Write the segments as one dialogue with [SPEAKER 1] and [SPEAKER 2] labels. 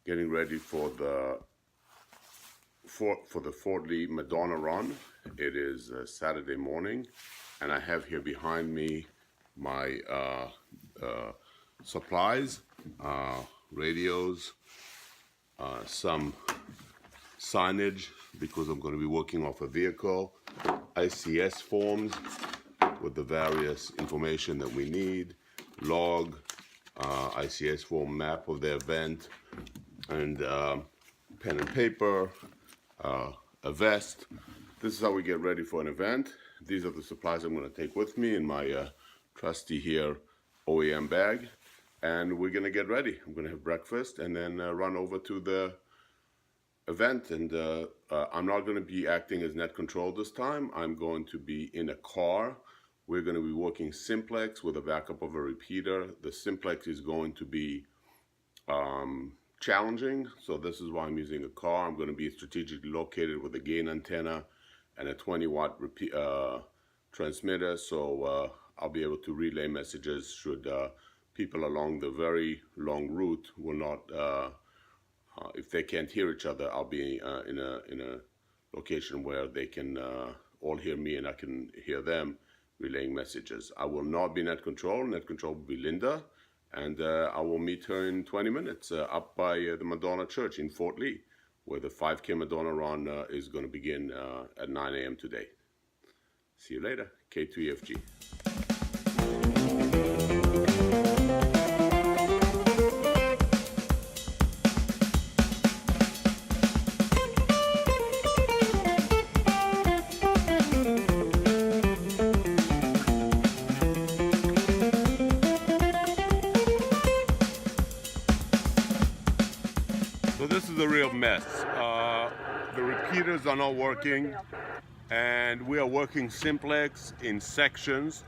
[SPEAKER 1] getting ready for the Fort Lee Madonna Run. It is Saturday morning, and I have here behind me my supplies, radios, some signage because I'm going to be working off a vehicle, ICS forms with the various information that we need, log, ICS form map of the event, and pen and paper, a vest. This is how we get ready for an event. These are the supplies I'm going to take with me in my trusty here OEM bag, and we're going to get ready. I'm going to have breakfast and then run over to the event, and I'm not going to be acting as net control this time. I'm going to be in a car. We're going to be working Simplex with a backup of a repeater. The Simplex is going to be challenging, so this is why I'm using a car. I'm going to be strategically located with a gain antenna and a 20-watt transmitter, so I'll be able to relay messages should people along the very long route will not, if they can't hear each other. I'll be in a location where they can all hear me and I can hear them relaying messages. I will not be net control. Net control will be Linda, and I will meet her in 20 minutes up by the Madonna Church in Fort Lee, where the 5K Madonna Run is going to begin at 9 a.m. today. See you later. K2EFG. So this is a real mess. The repeaters are not working, and we are working Simplex in sections.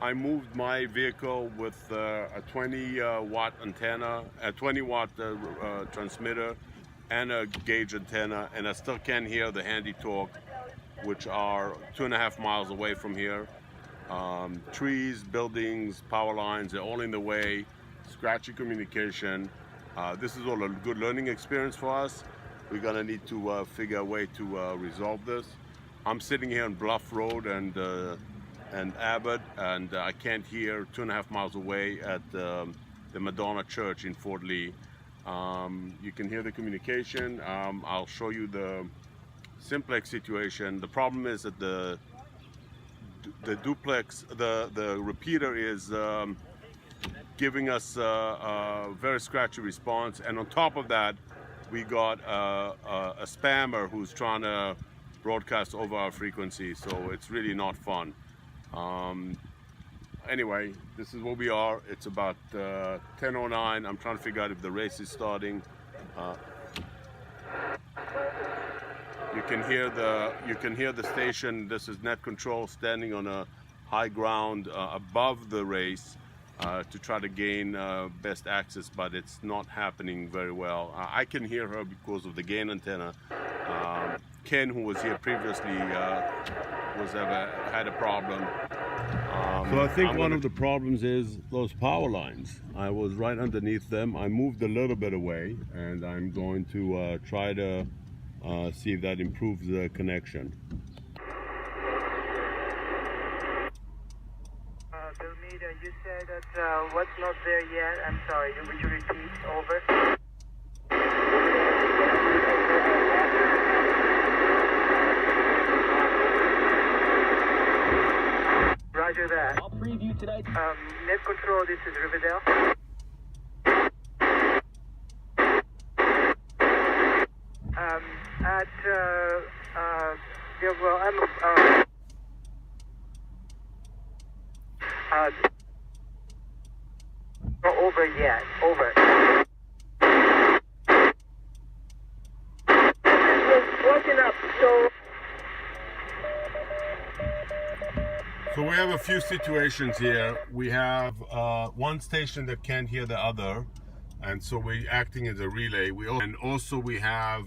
[SPEAKER 1] I moved my vehicle with a 20-watt antenna, a 20-watt transmitter, and a gauge antenna, and I still can't hear the handy talk, which are 2.5 miles away from here. Trees, buildings, power lines, they're all in the way, scratchy communication. This is all a good learning experience for us. We're gonna need to figure a way to resolve this. I'm sitting here on Bluff Road and Abbott, and I can't hear 2.5 miles away at the Madonna Church in Fort Lee. You can hear the communication. I'll show you the Simplex situation. The problem is that the duplex, the repeater is giving us a very scratchy response, and on top of that we got a spammer who's trying to broadcast over our frequency, so it's really not fun. Anyway, this is where we are. It's about 10:09. I'm trying to figure out if the race is starting. You can hear the station. This is net control standing on a high ground above the race to try to gain best access, but it's not happening very well. I can hear her because of the gain antenna. Ken, who was here previously, had a problem. So I think one of the problems is those power lines. I was right underneath them. I moved a little bit away, and I'm going to try to see if that improves the connection.
[SPEAKER 2] You said that what's not there yet? I'm sorry, would you repeat? Over. Roger that.
[SPEAKER 3] I'll preview today.
[SPEAKER 2] Net control, this is Riverdale. Yeah, well, not over yet. Over. Working up,
[SPEAKER 1] So we have a few situations here. We have one station that can't hear the other, and so we're acting as a relay. We have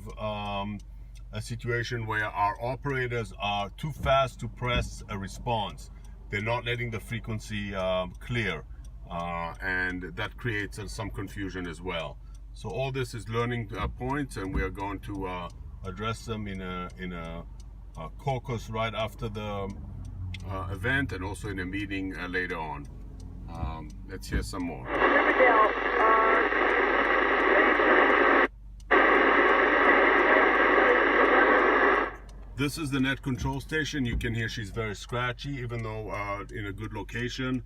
[SPEAKER 1] a situation where our operators are too fast to press a response. They're not letting the frequency clear, and that creates some confusion as well. So all this is learning points, and we are going to address them in a caucus right after the event, and also in a meeting later on. Let's hear some more.
[SPEAKER 2] Riverdale,
[SPEAKER 1] This is the net control station. You can hear she's very scratchy, even though in a good location.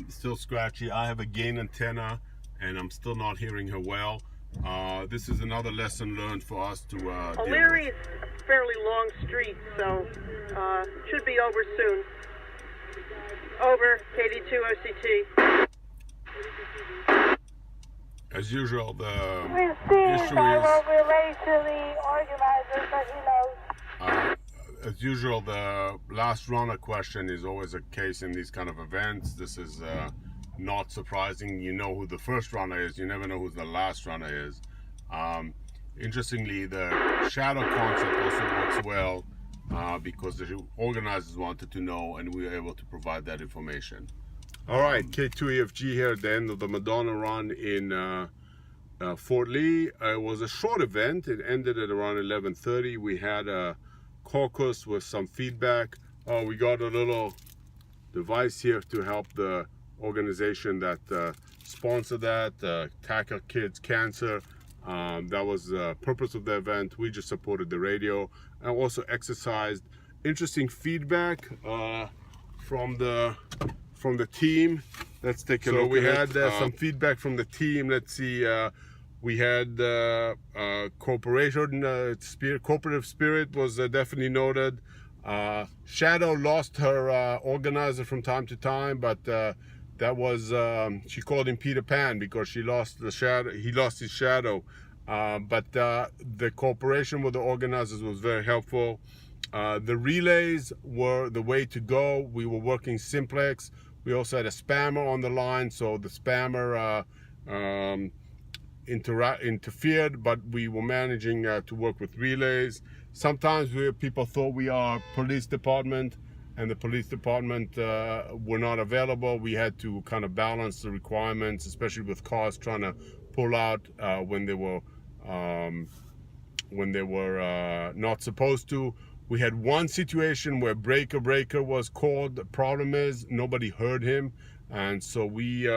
[SPEAKER 1] Still scratchy. I have a gain antenna, and I'm still not hearing her well. This is another lesson learned for us to deal with.
[SPEAKER 2] O'Leary's a fairly long street, so should be over soon. Over, KD2 OCT.
[SPEAKER 1] As usual, the
[SPEAKER 3] Received.
[SPEAKER 1] issue
[SPEAKER 3] I
[SPEAKER 1] is,
[SPEAKER 3] will relay to the organizers, but you know.
[SPEAKER 1] as usual, the last runner question is always a case in these kind of events. This is not surprising. You know who the first runner is. You never know who the last runner is. Interestingly, the shadow concept also works well because the organizers wanted to know, and we were able to provide that information. All right, K2EFG here at the end of the Madonna Run in Fort Lee. It was a short event. It ended at around 11:30. We had a caucus with some feedback. We got a little device here to help the organization that sponsored that, Tackle Kids Cancer. That was the purpose of the event. We just supported the radio and also exercised. Interesting feedback from the team. Let's take a look. So we had some feedback from the team. Let's see. We had cooperative spirit was definitely noted. Shadow lost her organizer from time to time, but that was she called him Peter Pan because she lost the shadow. He lost his shadow. But the cooperation with the organizers was very helpful. The relays were the way to go. We were working Simplex. We also had a spammer on the line, so the spammer interfered, but we were managing to work with relays. Sometimes people thought we are police department, and the police department were not available. We had to kind of balance the requirements, especially with cars trying to pull out when they were not supposed to. We had one situation where breaker was called. The problem is nobody heard him, and so we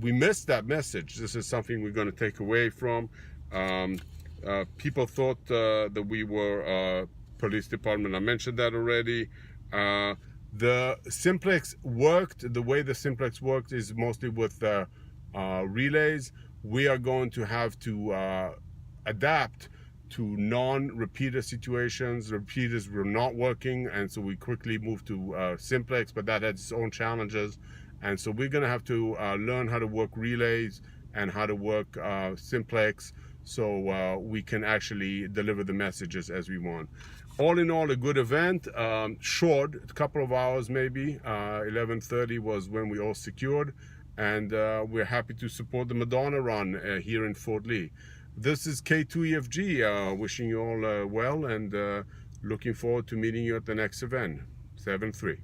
[SPEAKER 1] missed that message. This is something we're going to take away from. People thought that we were police department. I mentioned that already. The Simplex worked. The way the Simplex worked is mostly with relays. We are going to have to adapt to non-repeater situations. Repeaters were not working, and so we quickly moved to Simplex, but that had its own challenges. And so we're going to have to learn how to work relays and how to work Simplex, so we can actually deliver the messages as we want. All in all, a good event. Short, a couple of hours maybe. 11:30 was when we all secured, and we're happy to support the Madonna Run here in Fort Lee. This is K2EFG, wishing you all well, and looking forward to meeting you at the next event. 7-3.